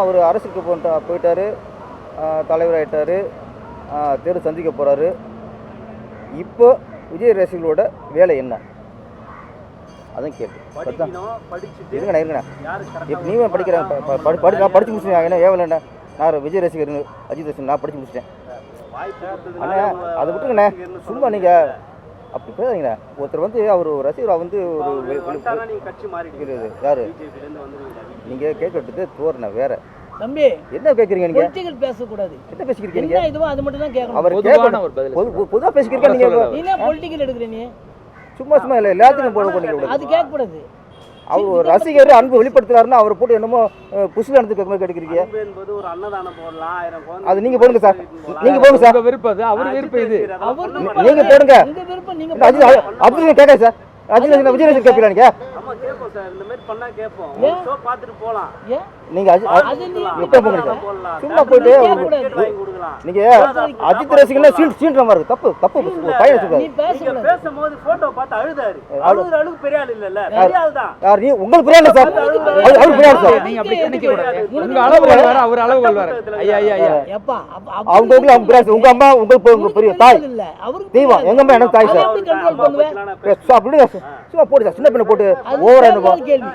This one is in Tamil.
அவர் அரசுக்கு போயிட்டார், தலைவராகிட்டார், தேர்வு சந்திக்க போகிறாரு. இப்போ விஜய் ரசிகர்களோட வேலை என்ன? அதான் கேள்வி. இருங்கண்ணா இருங்கண்ணா, இப்போ நீங்களும் படிக்கிறேன், நான் படித்து முடிச்சுட்டேன். என்ன ஏவலைண்ணா, நான் விஜய் ரசிகர், அஜித் ரசிகர், நான் படித்து முடிச்சிட்டேன். அண்ணா அதை விட்டுங்கண்ணே, சும்மா நீங்கள் அப்படி பேசுறீங்கண்ணா. ஒருத்தர் அவர் ரசிகர் ஒரு யாரு நீங்கள் கேட்கறதுக்கு தோறண்ணா வேற தம்பி. என்ன கேக்குறீங்க நீங்க? பொலிட்டிக்கல் பேசக்கூடாது. என்ன பேசிக்கிறீங்க நீங்க? என்ன இதுவோ அது மட்டும் தான் கேட்கணும். அவர் பொதுவான ஒரு பதில். பொதுவா பேசிக்கிறீங்க நீங்க. நீங்க பொலிட்டிக்கல் எடுக்கறீங்க. சும்மா இல்ல எல்லாத்துக்கும் போட போறீங்க. அது கேட்க கூடாது. அவர் ஒரு ரசிகர் அன்பு வெளிப்படுத்துறாருன்னா அவர் போட்டு என்னமோ புஷ்ல நடந்து கேட்கறீங்க. அன்பு என்பது ஒரு அன்னதானம் போடலாம், 1000 கோடி. அது நீங்க போடுங்க சார். நீங்க போடுங்க சார். விருப்பம் அது, அவர் விருப்பம் இது. நீங்க போடுங்க. உங்க விருப்பம் நீங்க. அப்படி கேட்க சார். விஜய் ரசிகர் கேட்பீங்களா நீங்க? ஆமா கேட்போம் சார். இந்த மாதிரி பண்ணா கேட்போம். ஷோ பார்த்துட்டு போலாம். நீங்க எப்ப போறீங்க? சும்மா போயிட்டு நீங்க அஜித் ரசிகர்னா சீன்ற மாதிரி இருக்கு. தப்பு தப்பு. பையன் சொல்றாரு. நீ பேசும்போது போட்டோ பார்த்து அழுதாரு. அழுகு பெரிய ஆள் இல்லல, பெரிய ஆள் தான். யார் நீ? உங்களுக்கு பெரிய ஆள் சார். அவர் பெரிய ஆள் சார். நீங்க அப்படி நினைக்க கூடாது. உங்க அளவுகள் வேற, அவர் அளவுகள் வேற. ஐயா ஐயா ஐயா. எப்பா அவங்க உங்க அம்மா உங்களுக்கு பெரிய தாய் இல்ல. அவருக்கு தெய்வம். எங்க அம்மா எனக்கு தாய் சார். அப்படி கண்ட்ரோல் பண்ணுவேன். அப்படி சும்மா போடு சார். சின்ன பின்ன போட்டு ஓவரா கேள்வி.